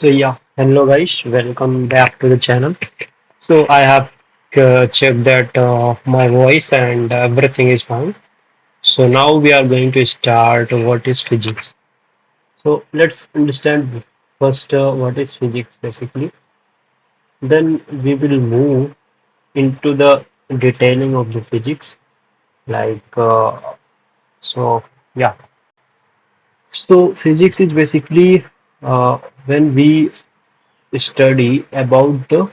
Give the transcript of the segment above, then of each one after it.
Hello guys, welcome back to the channel. So I have checked that my voice and everything is fine. So now we are going to start what is physics. So let's understand first what is physics basically. Then we will move into the detailing of the physics. Like so, yeah. So physics is basically when we study about the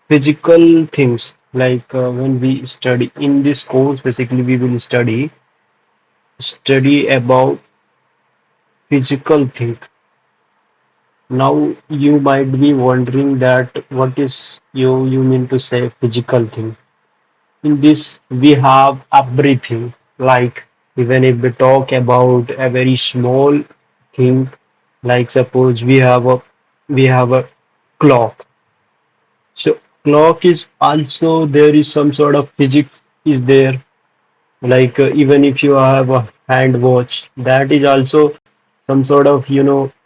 physical things when we study in this course basically we will study about physical thing. Now you might be wondering that what is you mean to say physical thing. In this we have everything, like even if we talk about a very small thing, like suppose we have a clock. So clock is also there is some sort of physics is there. Like even if you have a hand watch, that is also some sort of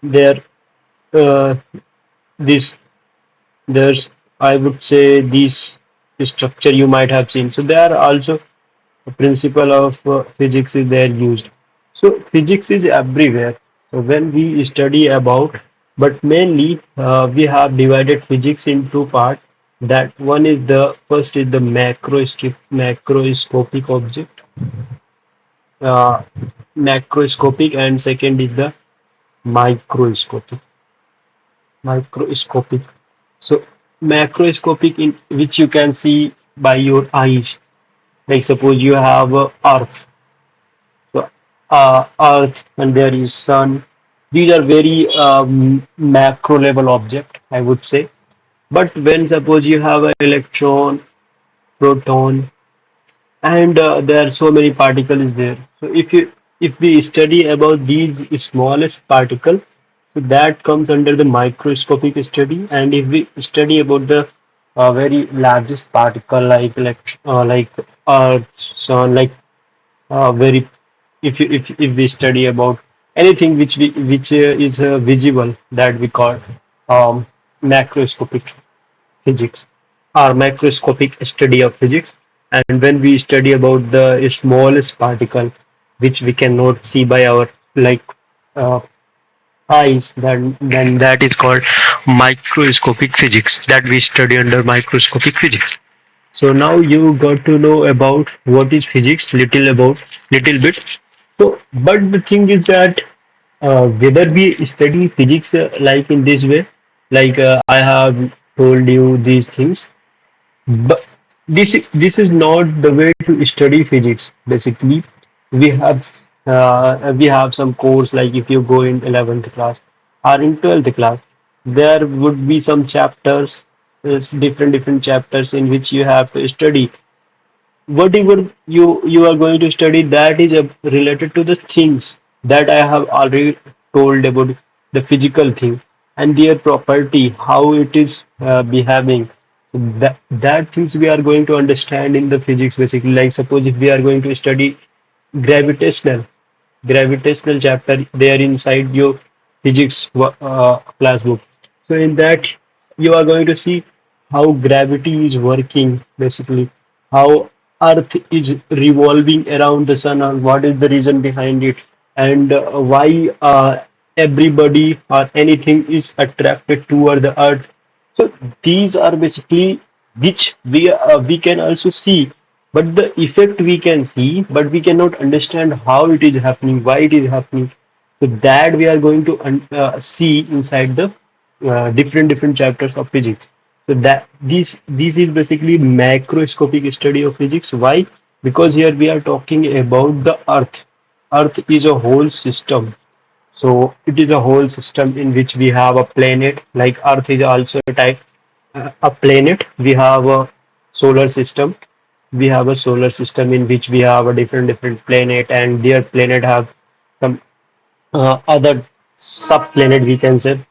there uh, this there's I would say this structure you might have seen. So there are also a principle of physics is there used. So physics is everywhere. So when we study about, but mainly we have divided physics in two parts. That one is the first is the macroscopic object, uh, macroscopic, and second is the microscopic. Microscopic. So macroscopic in which you can see by your eyes. Like suppose you have Earth. So Earth and there is Sun. These are very macro level object, I would say. But when suppose you have an electron, proton, and there are so many particles there. So if we study about these smallest particle, so that comes under the microscopic study. And if we study about the very largest particle like earth, sun, like very if we study about anything which is visible, that we call um, macroscopic physics or macroscopic study of physics. And when we study about the smallest particle which we cannot see by our like uh, eyes, then that is called microscopic physics, that we study under microscopic physics. So now you got to know about what is physics, little bit. So, but the thing is that whether we study physics like in this way, like I have told you these things, but this is not the way to study physics. Basically, we have some course, like if you go in 11th class or in 12th class, there would be some chapters, different chapters in which you have to study whatever you are going to study, that is related to the things that I have already told about, the physical thing and their property, how it is behaving. That things we are going to understand in the physics basically. Like suppose if we are going to study gravitational gravitational chapter there inside your physics class book. So in that you are going to see how gravity is working basically, how Earth is revolving around the sun and what is the reason behind it, and why everybody or anything is attracted toward the Earth. So these are basically which we can also see, but the effect we can see, but we cannot understand how it is happening, why it is happening. So that we are going to see inside the different chapters of physics. So that this is basically macroscopic study of physics. Why? Because here we are talking about the Earth. Earth is a whole system. So it is a whole system in which we have a planet, like Earth is also a type a planet. We have a solar system. We have a solar system in which we have a different planet, and their planet have some other subplanet we can say.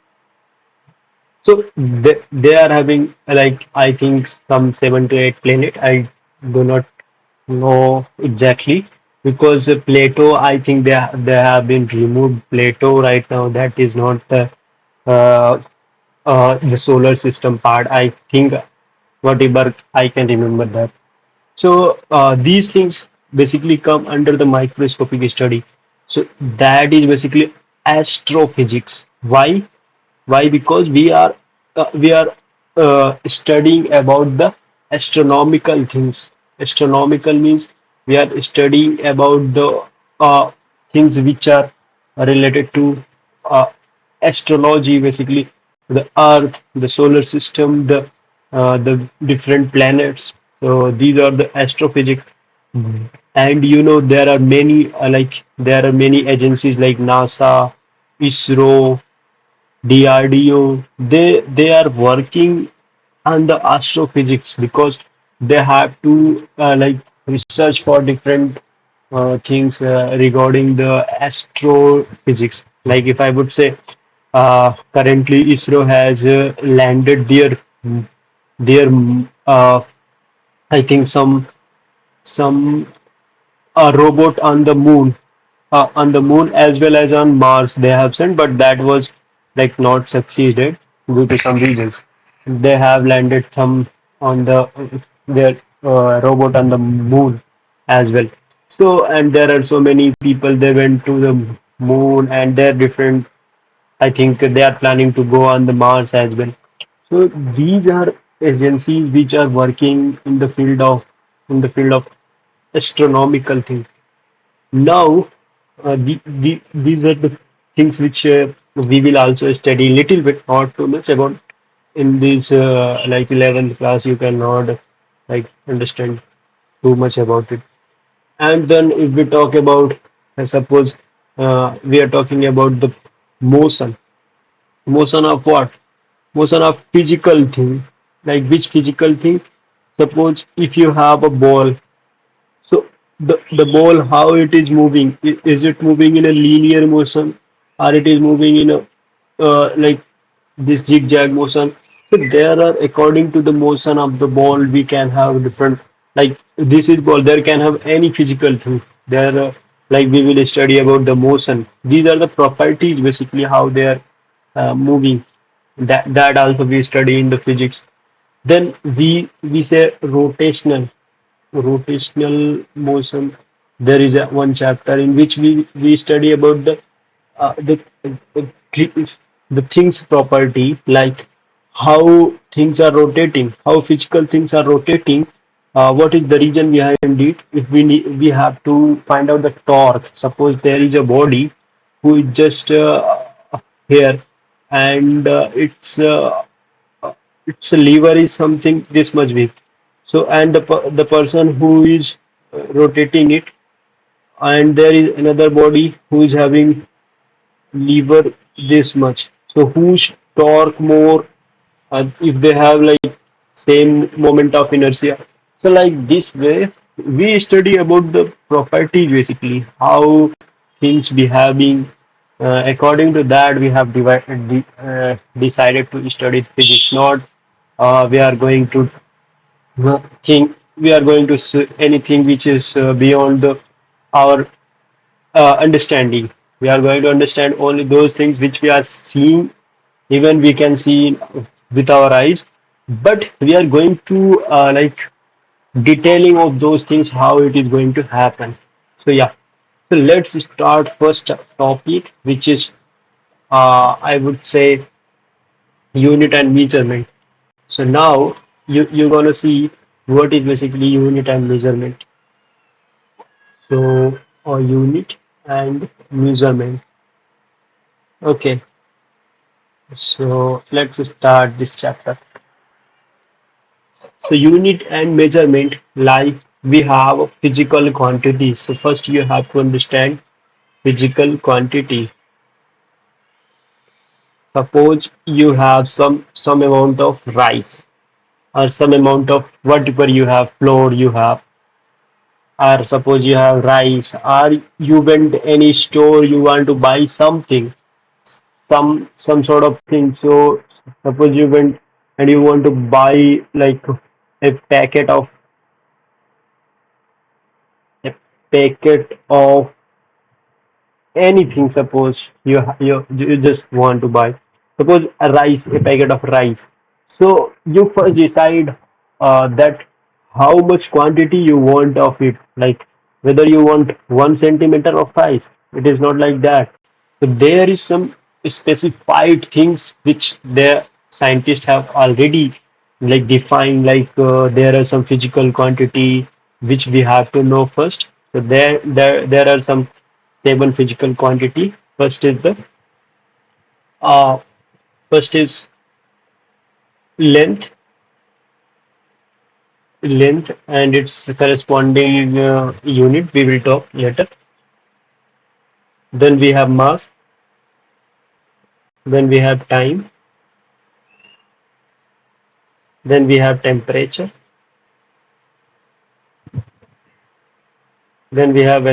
So they are having like I think some 7 to 8 planet. I do not know exactly because Plato, I think they have been removed Plato right now. That is not. uh, the solar system part. I think whatever I can remember that. So these things basically come under the microscopic study. So that is basically astrophysics. Why? Why? Because we are studying about the astronomical things. Astronomical means we are studying about the uh, things which are related to uh, astrology, basically the Earth, the solar system, the different planets. So these are the astrophysics. And there are many there are many agencies like NASA, ISRO, DRDO. They are working on the astrophysics because they have to research for different things regarding the astrophysics. Like if I would say, currently ISRO has landed their I think some a robot on the moon as well as on Mars they have sent, but that was like not succeeded due to some reasons. They have landed some on their robot on the moon as well. So and there are so many people they went to the moon and they're different. I think they are planning to go on the Mars as well. So these are agencies which are working in the field of astronomical things. Now, these are the things which we will also study little bit, not too much about in this like 11th class. You cannot like understand too much about it. And then if we talk about, I suppose, we are talking about the motion. Motion of what? Motion of physical thing. Like which physical thing? Suppose if you have a ball. So the ball, how it is moving? Is it moving in a linear motion, or it is moving in a like this zigzag motion? So there are according to the motion of the ball, we can have different like this is ball. There can have any physical thing. There like we will study about the motion. These are the properties basically how they are moving. That also we study in the physics. Then we say rotational motion. There is one chapter in which we study about uh, the the the things property, like how things are rotating, how physical things are rotating. What is the reason behind it? If we have to find out the torque. Suppose there is a body who is just here, and its lever is something this much big. So and the person who is rotating it, and there is another body who is having lever this much. So whose torque more, if they have like same moment of inertia. So like this way, we study about the properties basically, how things behaving. According to that, we have decided to study physics. Not we are going to think we are going to see anything which is beyond our understanding. We are going to understand only those things which we are seeing, even we can see with our eyes, but we are going to like detailing of those things how it is going to happen. So yeah, so let's start first topic, which is I would say unit and measurement. So now you're gonna see what is basically unit and measurement. So a unit and measurement. Okay, so let's start this chapter. So unit and measurement, like we have physical quantities. So first you have to understand physical quantity. Suppose you have some amount of rice, or some amount of whatever you have, flour you have, or suppose you have rice, or you went any store, you want to buy something, some sort of thing. So suppose you went and you want to buy like a packet of a packet of anything. Suppose you just want to buy. Suppose a packet of rice. So you first decide that how much quantity you want of it, like whether you want 1 centimeter of rice. It is not like that. So there is some specified things which the scientists have already like defined, like there are some physical quantity which we have to know first. So there are some seven physical quantity. Uh, first is length, length and its corresponding unit. We will talk later. Then we have mass. Then we have time. Then we have temperature. Then we have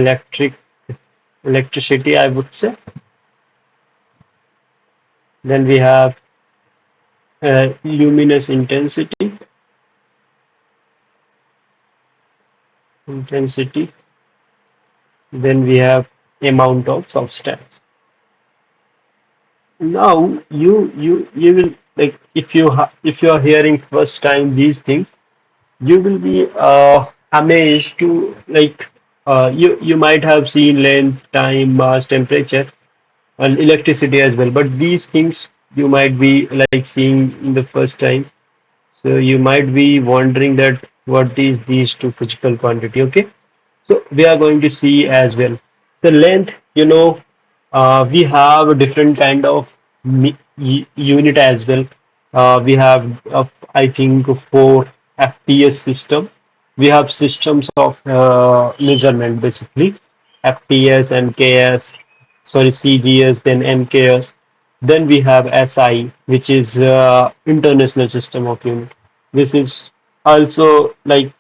electricity, I would say. Then we have luminous intensity. Then we have amount of substance. Now you will like if you are hearing first time these things, you will be amazed to like you might have seen length, time, mass, temperature, and electricity as well. But these things you might be like seeing in the first time. So you might be wondering that what is these two physical quantity? Okay, so we are going to see as well. The length, we have a different kind of unit as well. We have, I think, four FPS system. We have systems of measurement basically, FPS, MKS, sorry, CGS, then MKS. Then we have SI, which is International System of Unit. This is also like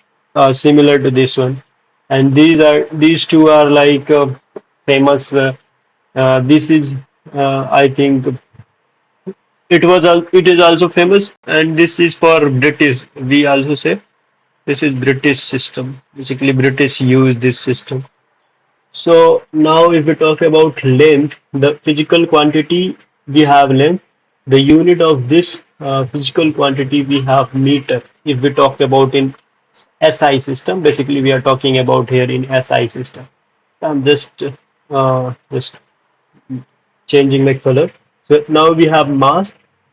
similar to this one, and these two are like famous. This is I think it is also famous, and this is for British. We also say this is British system. Basically, British use this system. So now if we talk about length, the physical quantity we have length, the unit of this physical quantity we have meter. If we talk about in SI system, basically we are talking about here in SI system. I'm just changing my color. So now we have mass.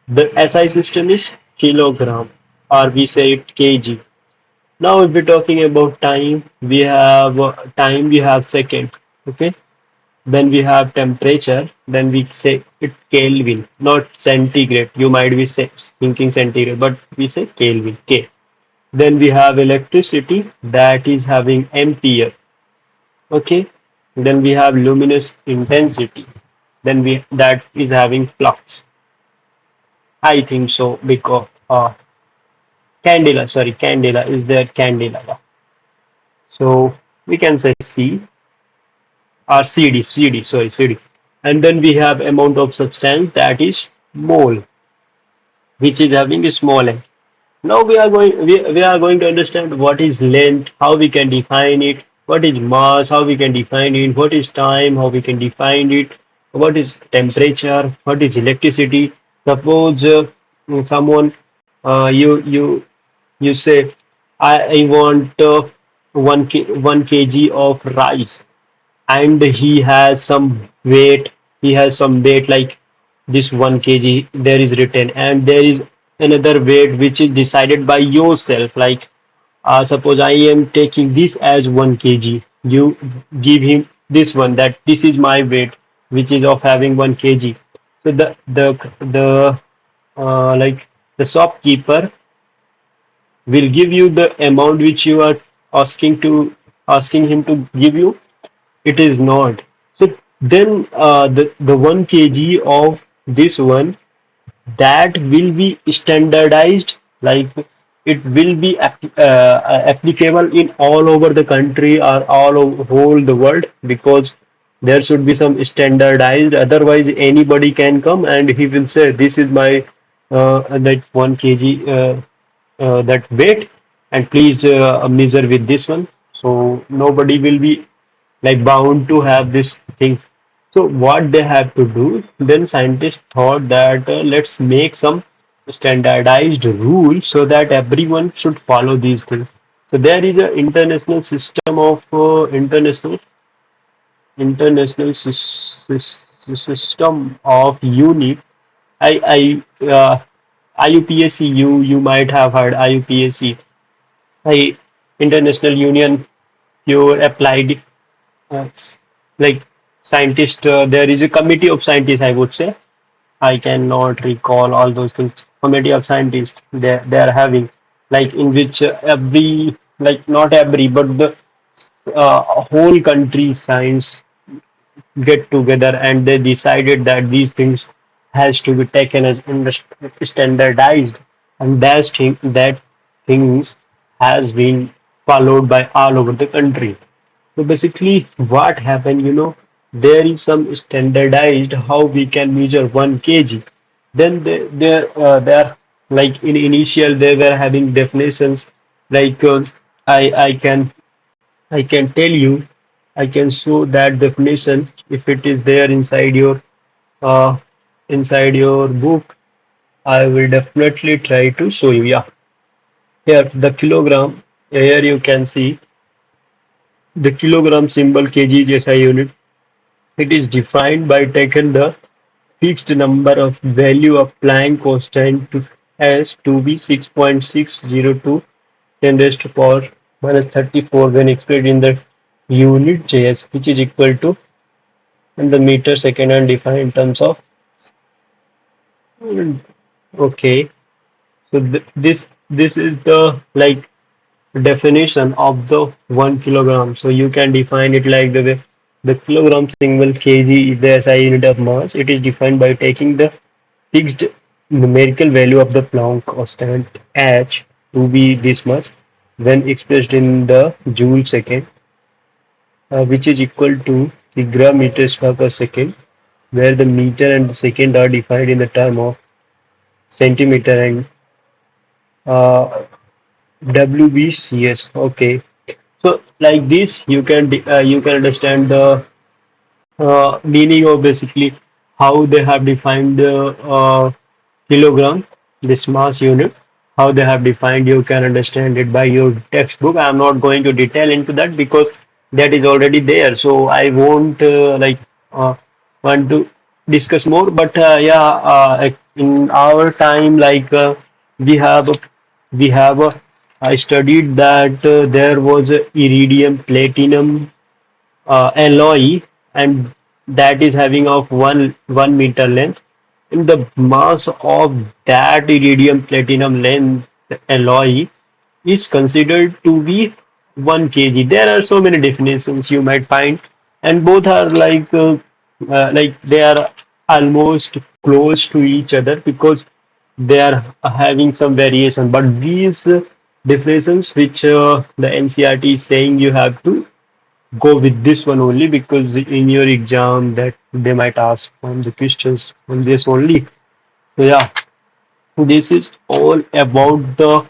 The SI system is kilogram, or we say it kg. Now if we're talking about time, we have second. Okay, then we have temperature, then we say it Kelvin, not centigrade. You might be thinking centigrade, but we say Kelvin, K. Then we have electricity, that is having ampere. Okay. Then we have luminous intensity. Then we that is having flux. I think so because candela, sorry, candela is there candela. Yeah. So we can say C or CD, sorry, CD. And then we have amount of substance, that is mole, which is having a small m. Now we are going to understand what is length, how we can define it, what is mass, how we can define it, what is time, how we can define it, what is temperature, what is electricity. Suppose someone you say I want 1 kg of rice, and he has some weight like this 1 kg there is written, and there is another weight which is decided by yourself, like suppose I am taking this as 1 kg, you give him this one, that this is my weight which is of having 1 kg. So the like the shopkeeper will give you the amount which you are asking him to give you. It is not. So then the 1 kg of this one, that will be standardized, like it will be applicable in all over the country or all over whole the world, because there should be some standardized, otherwise anybody can come and he will say this is my that 1 kg that weight, and please measure with this one. So nobody will be like bound to have this thing. So what they have to do, then scientists thought that let's make some standardized rule so that everyone should follow these things. So there is an international system of system of unit. I IUPAC, you might have heard IUPAC, I International Union Pure Applied, uh, like scientist. There is a committee of scientists, I would say. I cannot recall all those things. Committee of scientists they are having, like in which every, like not every but the whole country science get together and they decided that these things has to be taken as standardized, and that things has been followed by all over the country. So basically what happened, there is some standardized how we can measure 1 kg. Then they are, like in initial they were having definitions, like I can tell you, I can show that definition if it is there uh, inside your book. I will definitely try to show you. Yeah, here the kilogram. Here you can see the kilogram symbol kg is SI unit. It is defined by taking the fixed number of value of Planck constant to as to be 6.602 10 raised to power minus 34 when expressed in the unit JS, which is equal to and the meter second and defined in terms of. Okay, so this is the like definition of the 1 kilogram. So you can define it like the way the kilogram symbol kg is the SI unit of mass. It is defined by taking the fixed numerical value of the Planck constant h to be this much when expressed in the joule second, which is equal to the gram meter square per second, where the meter and the second are defined in the term of centimeter and uh, WBCS. Okay, so like this, you can understand the meaning of basically how they have defined the kilogram, this mass unit, how they have defined. You can understand it by your textbook. I am not going to detail into that because that is already there. So I won't uh, want to discuss more. But yeah, in our time, we have I studied that there was a iridium platinum alloy, and that is having of 1 meter length, and the mass of that iridium platinum length alloy is considered to be 1 kg. There are so many definitions you might find, and both are like they are almost close to each other because they are having some variation. But these definitions which the NCRT is saying, you have to go with this one only because in your exam that they might ask on the questions on this only. So yeah, this is all about the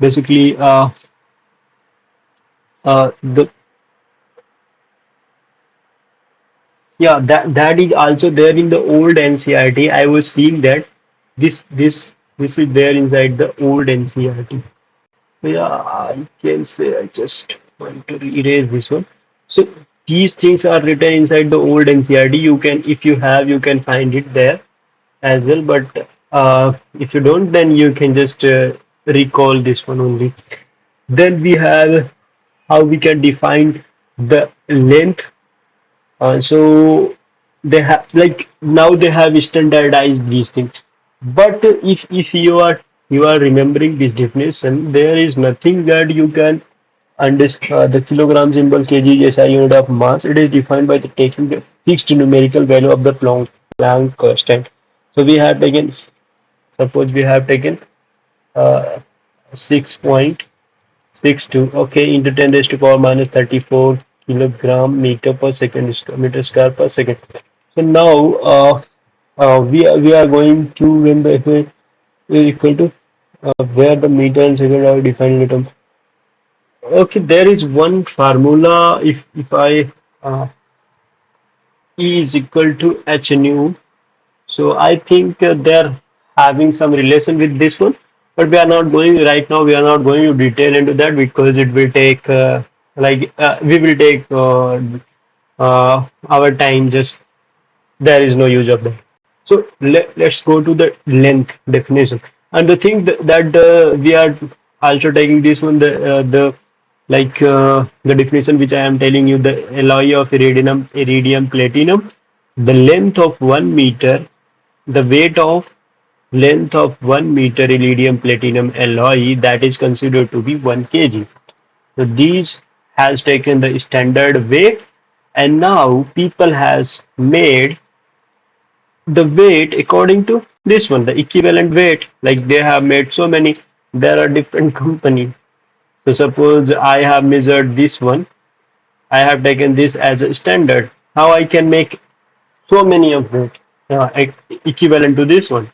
basically the yeah, that is also there in the old NCRT. I was seeing that this is there inside the old NCRT. So yeah, I can say I just want to erase this one. So these things are written inside the old NCRT. You can, if you have, you can find it there as well. But if you don't, then you can just recall this one only. Then we have how we can define the length. So they have, like now they have standardized these things. But if you are remembering this definition, there is nothing that you can understand. The kilogram symbol kg is a unit of mass. It is defined by the taking the fixed numerical value of the Planck constant. So we have taken, suppose we have taken uh, 6.62, okay, into 10 raised to power minus 34 kilogram meter per second, meter square per second. So now we are going to, when the is equal to where the meter and second are defined in terms. Okay, there is one formula. If I uh, E is equal to H nu. So I think they're having some relation with this one, but we are not going right now. We are not going to detail into that because it will take we will take our time. Just there is no use of that. So let's go to the length definition. And the thing that we are also taking this one, the definition which I am telling you, the alloy of iridium platinum, the length of 1 meter, the weight of length of 1 meter iridium platinum alloy, that is considered to be 1 kg. So these has taken the standard weight, and now people has made the weight according to this one, the equivalent weight. Like they have made so many, there are different company. So suppose I have measured this one, I have taken this as a standard. How I can make so many of it equivalent to this one?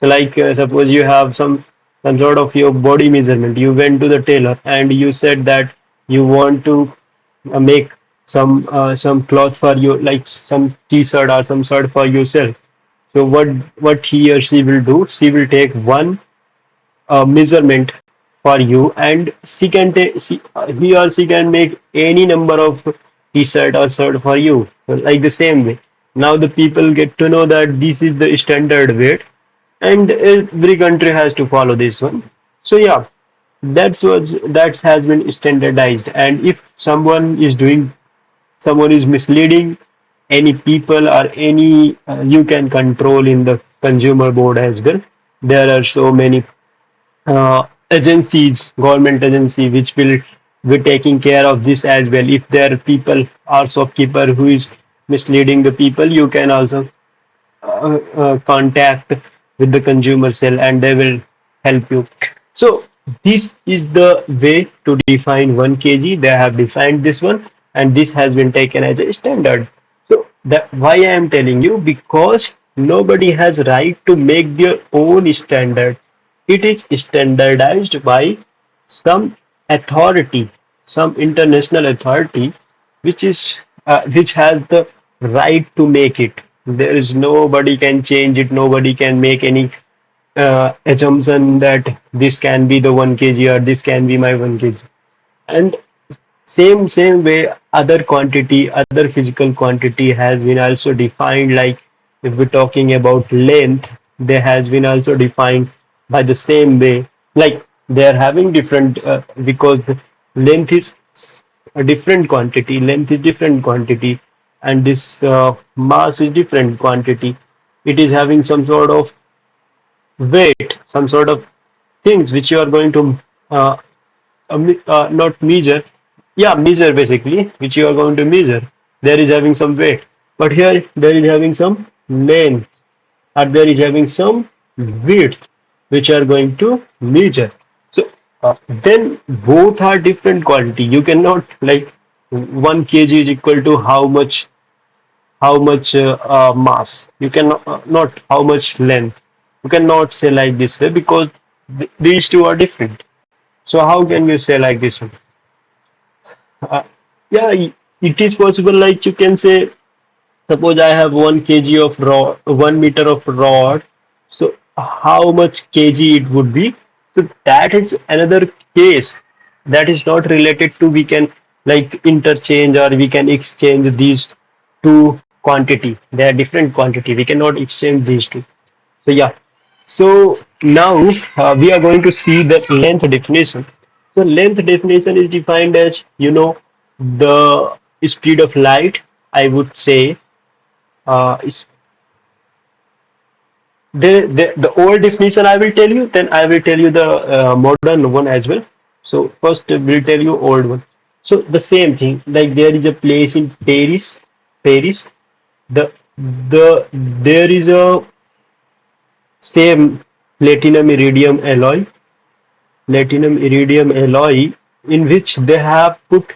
So like suppose you have some sort of your body measurement. You went to the tailor and you said that you want to make some cloth for you, like some t-shirt or some shirt for yourself. So what he or she will do? She will take one measurement for you, and she can take he or she can make any number of t-shirt or shirt for you, like the same way. Now the people get to know that this is the standard weight, and every country has to follow this one. So yeah, that has been standardized. And if someone is misleading any people or any, you can control in the consumer board as well. There are so many agencies, government agency, which will be taking care of this as well. If there are people or shopkeeper who is misleading the people, you can also contact with the consumer cell and they will help you. So this is the way to define 1 kg. They have defined this one, and this has been taken as a standard. So that why I am telling you, because nobody has right to make their own standard. It is standardized by some authority, some international authority, which has the right to make it. There is nobody can change it. Nobody can make any assumption that this can be the 1 kg or this can be my 1 kg. And same way, other physical quantity has been also defined. Like if we're talking about length, they has been also defined by the same way. Like they are having different, because the length is a different quantity, length is different quantity, and this mass is different quantity. It is having some sort of weight, some sort of things which you are going to uh, not measure, yeah, measure basically, which you are going to measure. There is having some weight, but here there is having some length, or there is having some width, which are going to measure. So then both are different quality. You cannot like 1 kg is equal to how much mass. You cannot not how much length. You cannot say like this way because these two are different. So how can you say like this one? Uh, yeah, it is possible. Like you can say, suppose I have 1 kg of rod, 1 meter of rod. So how much kg it would be? So that is another case that is not related to, we can like interchange or we can exchange these two quantity. They are different quantity. We cannot exchange these two. So yeah. So now we are going to see the length definition. So length definition is defined as, the speed of light. I would say is the old definition I will tell you, then I will tell you the modern one as well. So first we'll tell you old one. So the same thing, like there is a place in Paris. The there is a same platinum iridium alloy, in which they have put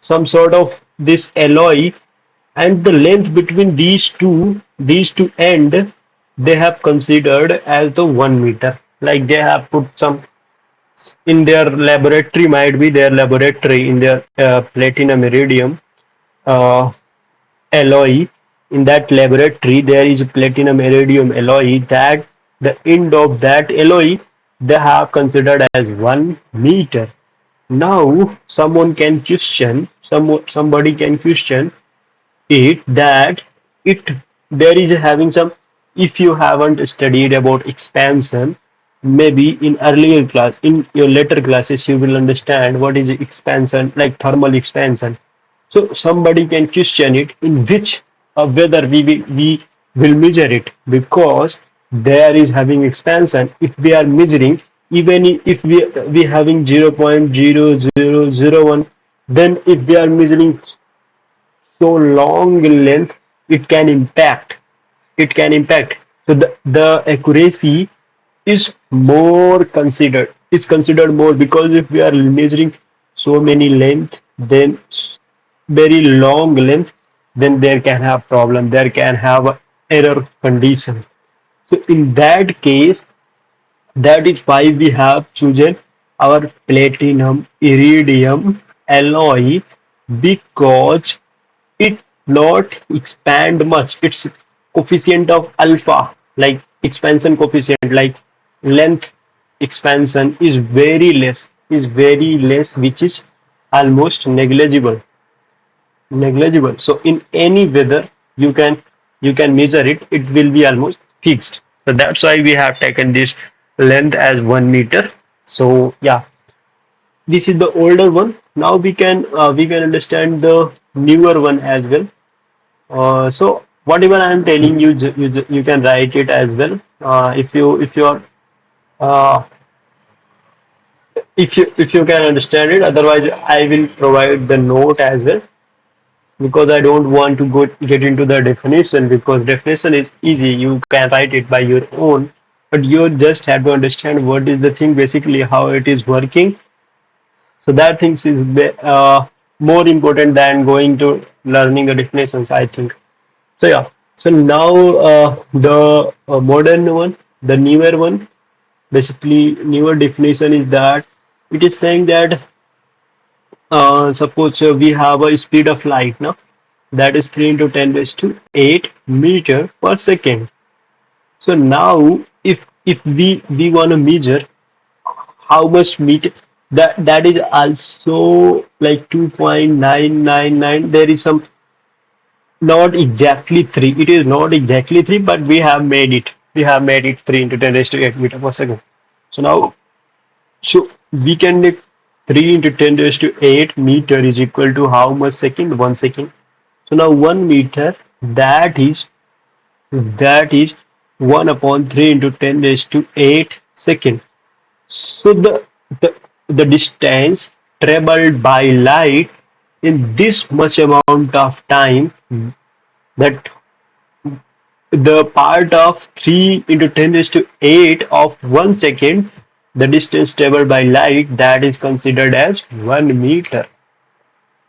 some sort of this alloy, and the length between these two end, they have considered as the 1 meter. Like they have put some in their laboratory, might be their laboratory in their platinum iridium. Uh, alloy. In that laboratory, there is platinum iridium alloy. That the end of that alloy they have considered as 1 meter. Now, somebody can question it that it there is having some, if you haven't studied about expansion, maybe in earlier class, in your later classes you will understand what is expansion, like thermal expansion. So somebody can question it in which, whether we will measure it, because there is having expansion. If we are measuring, even if we having 0.0001, then if we are measuring so long length, it can impact. It can impact. So the accuracy is more considered. Is considered more, because if we are measuring so many length, then very long length, then there can have problem. There can have a error condition. So in that case, that is why we have chosen our platinum iridium alloy, because it not expand much. Its coefficient of alpha, like expansion coefficient, like length expansion is very less, which is almost negligible. So in any weather, you can measure it, it will be almost fixed. So that's why we have taken this length as 1 meter. So yeah, this is the older one. Now we can understand the newer one as well. So whatever I am telling you, you can write it as well. Uh, if you can understand it. Otherwise, I will provide the note as well, because I don't want to get into the definition, because definition is easy. You can write it by your own, but you just have to understand what is the thing, basically how it is working. So that things is more important than going to learning the definitions, I think. So yeah. So now the modern one, the newer one, basically newer definition is that it is saying that suppose we have a speed of light now, that is 3 into 10 raised to 8 meter per second. So now if we want to measure how much meter, that is also like 2.999. There is some, not exactly 3. It is not exactly 3, but we have made it 3 into 10 raised to 8 meter per second. So now, so we can make 3 into 10 raised to 8 meter is equal to how much second? 1 second. So now 1 meter, that is 1 upon 3 into 10 raised to 8 second. So the the distance traveled by light in this much amount of time, that the part of 3 into 10 raised to 8 of 1 second, the distance traveled by light, that is considered as 1 meter.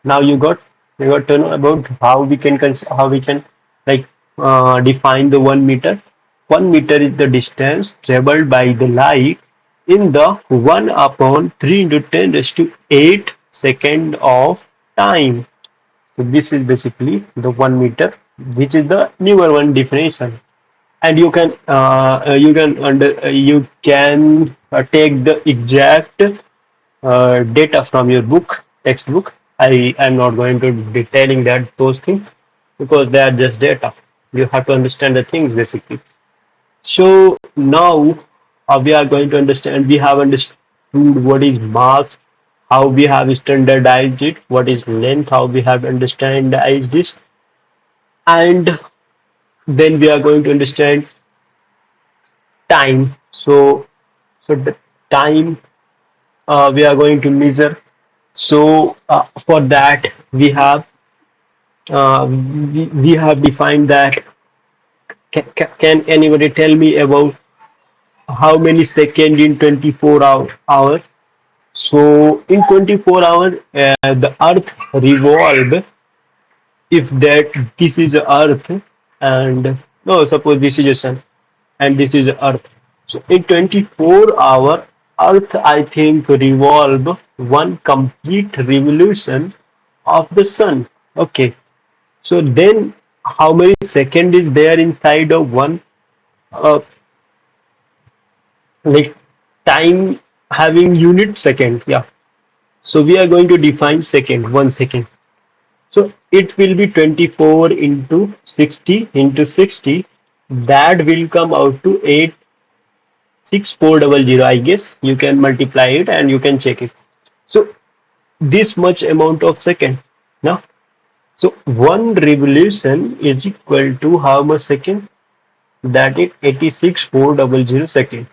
Now you got to know about how we can like define the 1 meter. 1 meter is the distance traveled by the light in the 1 upon 3 into 10 raised to 8 second of time. So this is basically the 1 meter, which is the newer one definition. And you can take the exact data from your textbook. I am not going to detailing that those things, because they are just data. You have to understand the things basically. So now we are going to understand. We have understood what is mass, how we have standardized it, what is length, how we have understandized this, and then we are going to understand time. So the time we are going to measure. So for that we have defined that. Can anybody tell me about how many seconds in 24 hours? So in 24 hours, the Earth revolve. If that this is Earth, and no, suppose this is a sun, and this is Earth. So in 24 hour, Earth I think revolve one complete revolution of the sun. Okay, So then how many second is there inside of one uh, like time having unit second? Yeah. So we are going to define second, 1 second. So it will be 24 into 60 into 60. That will come out to 86400. I guess you can multiply it and you can check it. So this much amount of second. Now, so one revolution is equal to how much second? That is 86400 second.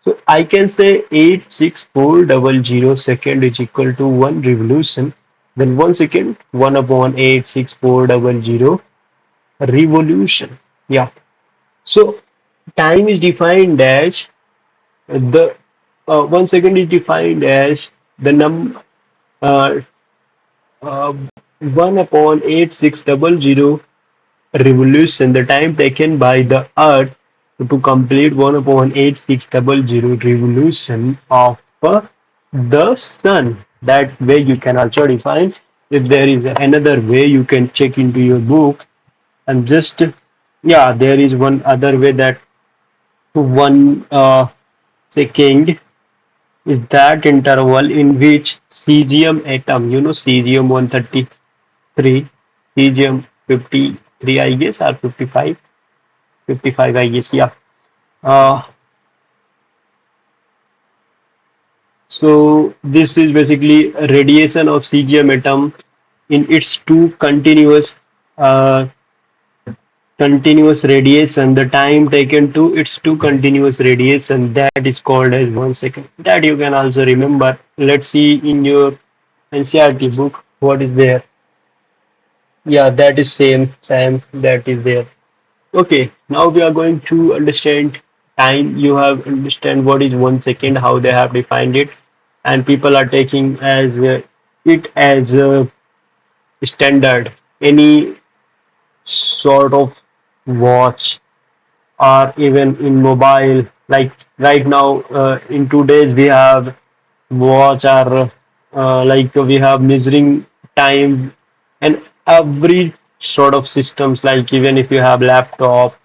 So I can say 86400 second is equal to one revolution. Then 1 second, 1 upon 86400 revolution. Yeah. So time is defined as the 1 second is defined as the uh, uh, 1 upon 8600 revolution, the time taken by the earth to complete 1 upon 8600 revolution of the sun. That way you can also define. If there is another way, you can check into your book and just, yeah, there is one other way that 1 second is that interval in which cesium atom, cesium 133, cesium 53, I guess, or 55, 55, I guess, yeah. Uh, so this is basically a radiation of cesium atom in its two uh, continuous radiation. The time taken to its two continuous radiation, that is called as 1 second. That you can also remember. Let's see in your NCRT book what is there. Yeah, that is same, Sam. That is there. Okay, now we are going to understand time. You have understand what is 1 second, how they have defined it, and people are taking as it as a standard. Any sort of watch or even in mobile, like right now in today's we have watch or like we have measuring time and every sort of systems, like even if you have laptop,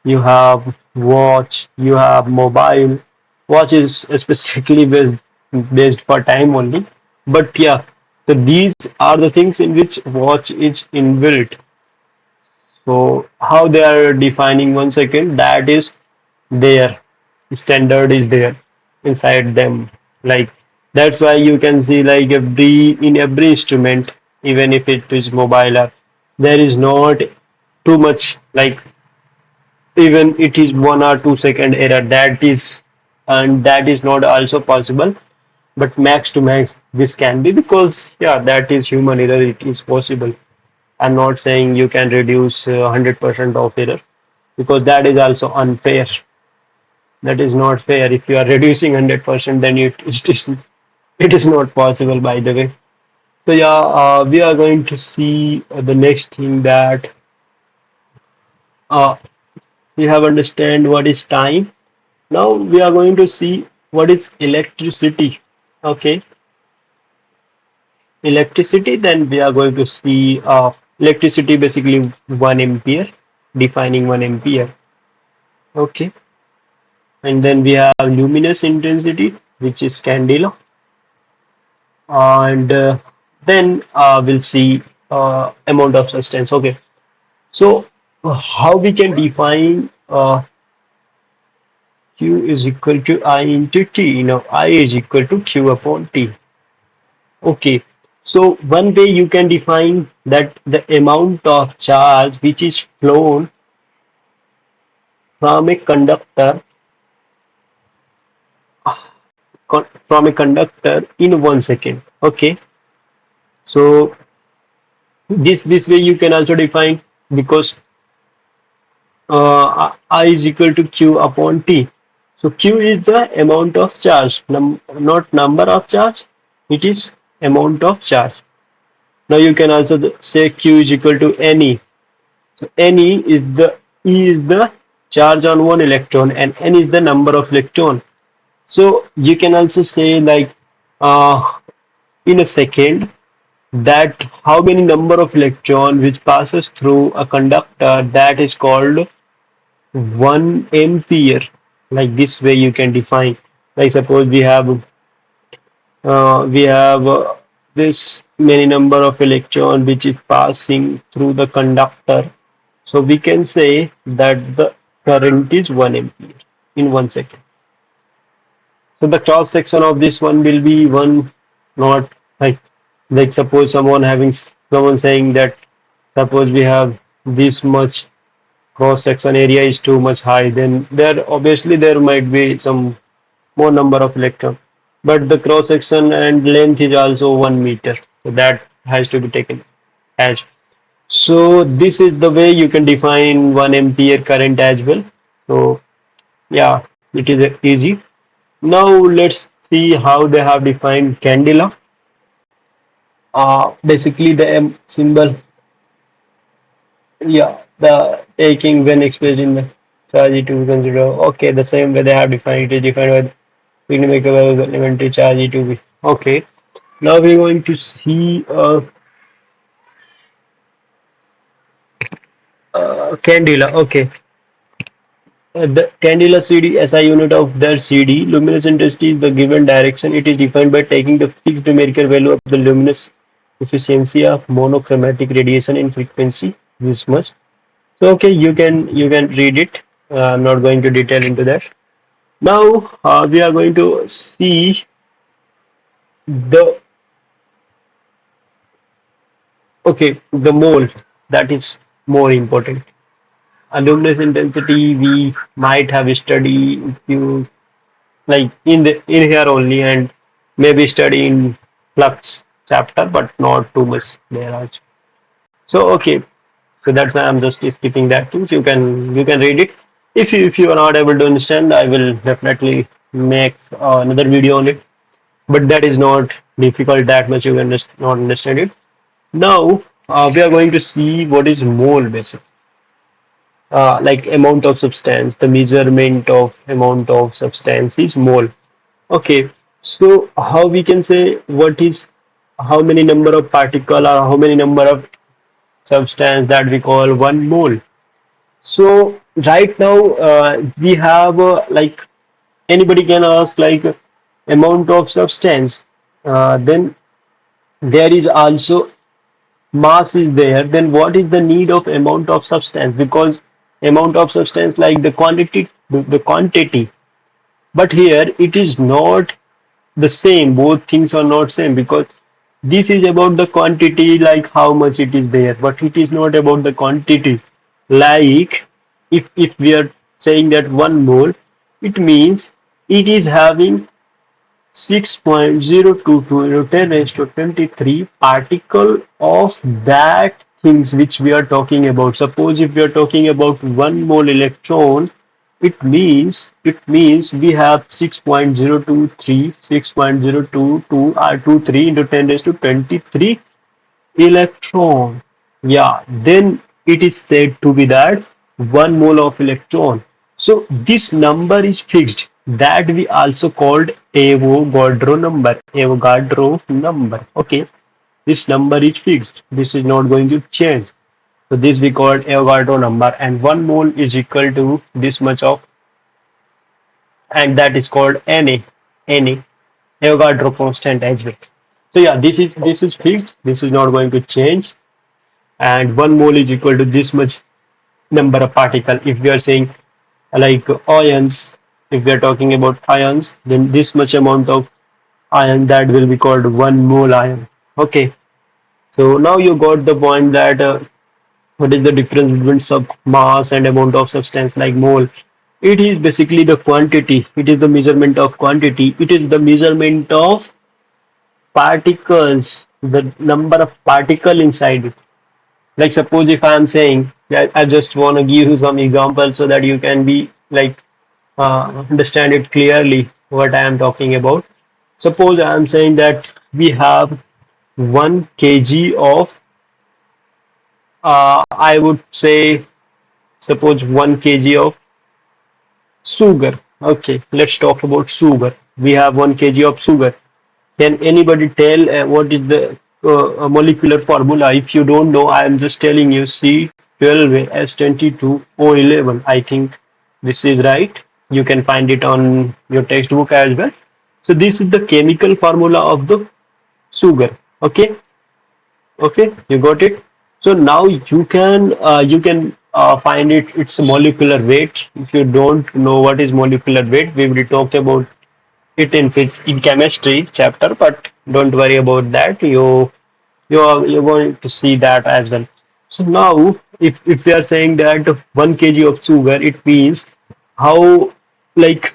you have watch, you have mobile. Watch is specifically based for time only, but yeah, so these are the things in which watch is inbuilt. So how they are defining 1 second, that is their standard is there inside them. Like that's why you can see like every instrument, even if it is mobile app, there is not too much, like even it is 1 or 2 second error, that is, and that is not also possible, but max to max this can be, because yeah, that is human error, it is possible. I'm not saying you can reduce 100% of error, because that is also unfair. That is not fair. If you are reducing 100%, then it is not possible, by the way. So yeah, we are going to see the next thing that uh, we have understand what is time. Now we are going to see what is electricity. Okay, electricity. Then we are going to see electricity, basically 1 ampere, defining 1 ampere. Okay, and then we have luminous intensity, which is candela, and then we'll see amount of substance. Okay, so how we can define Q is equal to I into T. Now I is equal to Q upon T. Okay, so one way you can define that the amount of charge which is flown from a conductor, from a conductor in 1 second. Okay, so this way you can also define, because I is equal to Q upon T. So Q is the amount of charge, not number of charge. It is amount of charge. Now you can also say Q is equal to NE. So NE is the E is the charge on one electron, and N is the number of electron. So you can also say like uh, in a second, that how many number of electron which passes through a conductor, that is called 1 ampere. Like this way you can define. Like suppose we have this many number of electron which is passing through the conductor. So we can say that the current is 1 ampere in 1 second. So the cross section of this one will be one, not like suppose someone saying that suppose we have this much cross section area is too much high, then there obviously there might be some more number of electron, but the cross section and length is also 1 meter, so that has to be taken as. So this is the way you can define 1 ampere current as well. So yeah, it is easy. Now let's see how they have defined candela. Basically the M symbol, yeah, the taking when expressed in the charge E to be considered. Okay, the same way they have defined it is defined by Picnic elementary charge E to be. Okay, now we're going to see candela. Okay, the candela CD SI unit of their CD luminous intensity is the given direction. It is defined by taking the fixed numerical value of the luminous efficiency of monochromatic radiation in frequency this much. So okay, you can read it. I'm not going to detail into that. Now we are going to see the the mole, that is more important. Luminous intensity we might have studied if you like in here only, and maybe study in flux chapter, but not too much there also. So okay, so that's why I'm just skipping that thing. So you can read it. If you are not able to understand, I will definitely make another video on it. But that is not difficult that much. You can just not understand it. Now we are going to see what is mole basically. Like amount of substance, the measurement of amount of substance is mole. Okay, so how we can say what is how many number of particle or how many number of substance that we call one mole. So right now we have like anybody can ask like amount of substance. Then there is also mass is there, then what is the need of amount of substance? Because amount of substance like the quantity, but here it is not the same, both things are not same, because this is about the quantity, like how much it is there, but it is not about the quantity. Like if we are saying that 1 mole, it means it is having 6.022 into 10 raised to 23 particle of that things which we are talking about. Suppose if we are talking about 1 mole electron, it means we have 6.023, 6.022 or 23 into 10 raised to 23 electron. Yeah, then it is said to be that 1 mole of electron. So this number is fixed. That we also called Avogadro number. Avogadro number. Okay, this number is fixed. This is not going to change. So this we called Avogadro number, and 1 mole is equal to this much of, and that is called Na. Na. Avogadro constant as well. So yeah, this is fixed. This is not going to change, and 1 mole is equal to this much number of particle. If we are saying like ions, if we are talking about ions, then this much amount of ion, that will be called 1 mole ion. Okay, so now you got the point that what is the difference between sub mass and amount of substance like mole. It is basically the quantity, it is the measurement of quantity, it is the measurement of particles, the number of particle inside it. Like suppose if I am saying that, I just want to give you some examples so that you can be like understand it clearly what I am talking about. Suppose I am saying that we have 1 kg of I would say suppose 1 kg of sugar. Okay, let's talk about sugar. We have 1 kg of sugar. Can anybody tell what is the molecular formula. If you don't know, I am just telling you C12S22O11. I think this is right. You can find it on your textbook as well. So this is the chemical formula of the sugar. Okay, okay, you got it. So now you can find its molecular weight. If you don't know what is molecular weight, we will talk about it in chemistry chapter. But don't worry about that. You're going to see that as well. So now, if we are saying that 1 kg of sugar, it means how, like,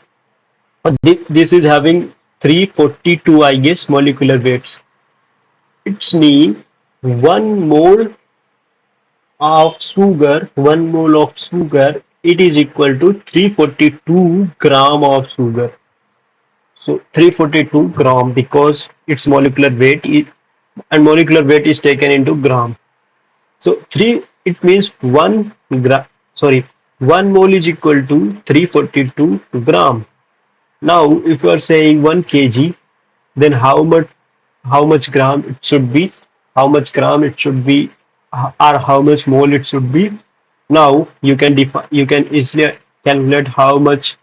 this is having 342, I guess, molecular weights. It's mean one mole one mole of sugar, it is equal to 342 gram of sugar. So 342 gram, because its molecular weight is, and molecular weight is taken into gram. So three, it means sorry, one mole is equal to 342 gram. Now, if you are saying 1 kg, then how much gram it should be, how much gram it should be, or how much mole it should be. Now you can easily calculate how much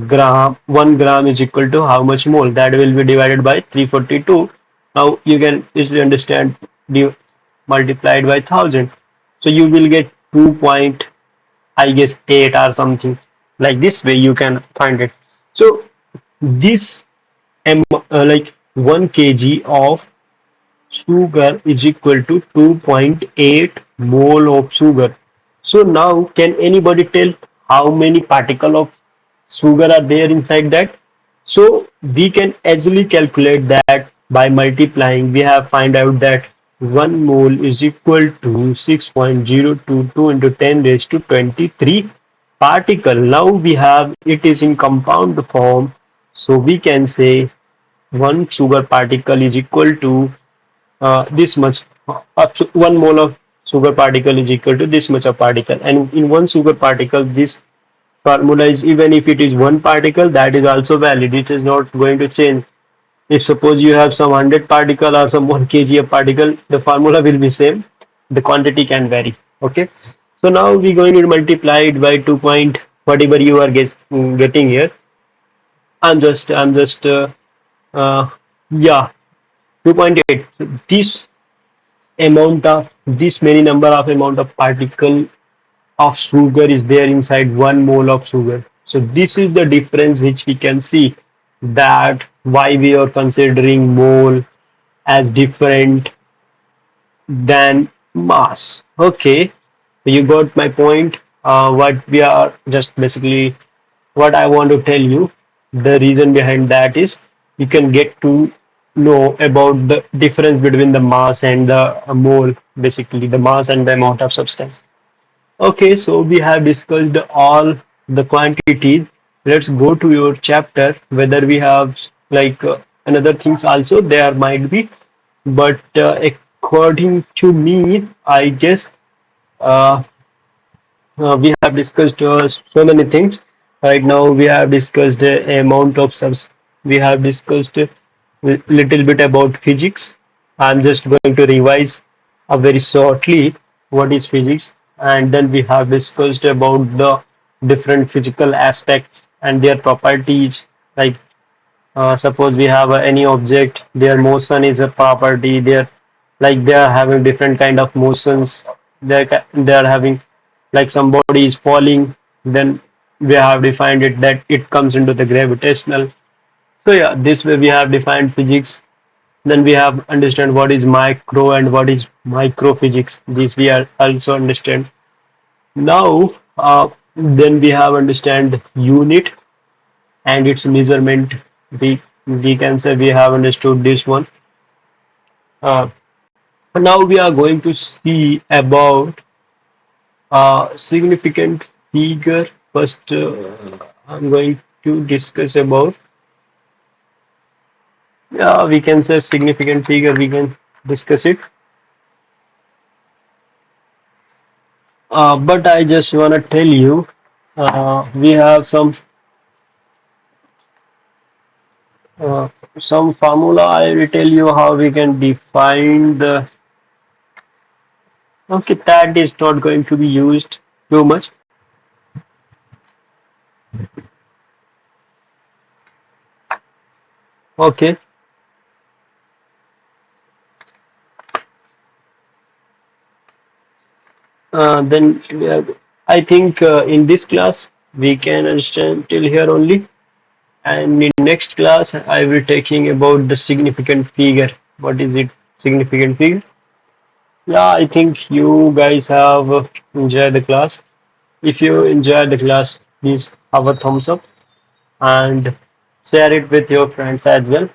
gram 1 gram is equal to how much mole, that will be divided by 342. Now you can easily understand, multiplied by 1000, so you will get 2 point, I guess, 8 or something. Like this way you can find it. So this like 1 kg of sugar is equal to 2.8 mole of sugar. So now, can anybody tell how many particle of sugar are there inside that? So we can easily calculate that by multiplying. We have find out that 1 mole is equal to 6.022 into 10 raised to 23 particle. Now we have it is in compound form, so we can say one sugar particle is equal to this much. 1 mole of sugar particle is equal to this much of particle, and in one sugar particle, this formula is, even if it is one particle, that is also valid. It is not going to change. If suppose you have some 100 particle or some 1 kg of particle, the formula will be same. The quantity can vary. Okay. So now we're going to multiply it by 2 point whatever you are getting here. I'm just uh, yeah, 2.8. So this many number of amount of particle of sugar is there inside 1 mole of sugar. So this is the difference which we can see, that why we are considering mole as different than mass. Okay, you got my point. What we are just basically, what I want to tell you, the reason behind that is you can get to know about the difference between the mass and the mole, basically the mass and the amount of substance. Okay, so we have discussed all the quantities. Let's go to your chapter. Whether we have, like, another things also there might be, but according to me, I guess uh, we have discussed so many things. Right now, we have discussed amount of subs. We have discussed a little bit about physics. I'm just going to revise very shortly what is physics, and then we have discussed about the different physical aspects and their properties. Like, suppose we have any object, their motion is a property. They are having different kind of motions. They are having, like, somebody is falling, then we have defined it that it comes into the gravitational. So yeah, this way we have defined physics. Then we have understand what is macro and what is microphysics. This we are also understand. Now, then we have understand unit and its measurement. We can say we have understood this one. Uh, Now we are going to see about significant figure. First, I'm going to discuss about, we can say significant figure. We can discuss it. But I just wanna tell you, we have some Uh, some formula I will tell you how we can define the. Okay, that is not going to be used too much. Okay, then I think in this class we can understand till here only. And in next class I will taking about the significant figure. What is it? Significant figure? Yeah, I think you guys have enjoyed the class. If you enjoyed the class, please have a thumbs up and share it with your friends as well.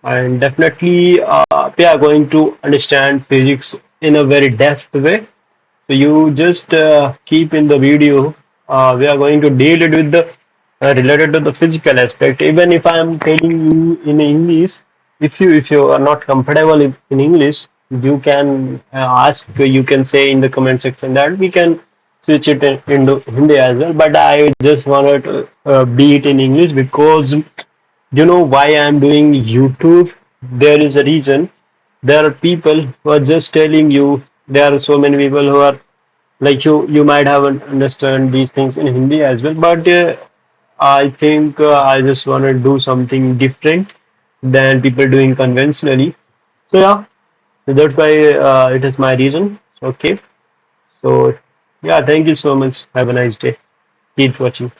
And definitely, we are going to understand physics in a very depth way. So you just keep in the video. We are going to deal it with the related to the physical aspect. Even if I am telling you in English, if you are not comfortable in English, you can ask. You can say in the comment section that we can switch it into Hindi as well. But I just wanted to be it in English because you know why I am doing YouTube. There is a reason. There are people who are just telling you. There are so many people who are like you might have understand these things in Hindi as well, but I think I just want to do something different than people doing conventionally. So yeah, so that's why it is my reason. Okay, so yeah, thank you so much. Have a nice day. Keep watching.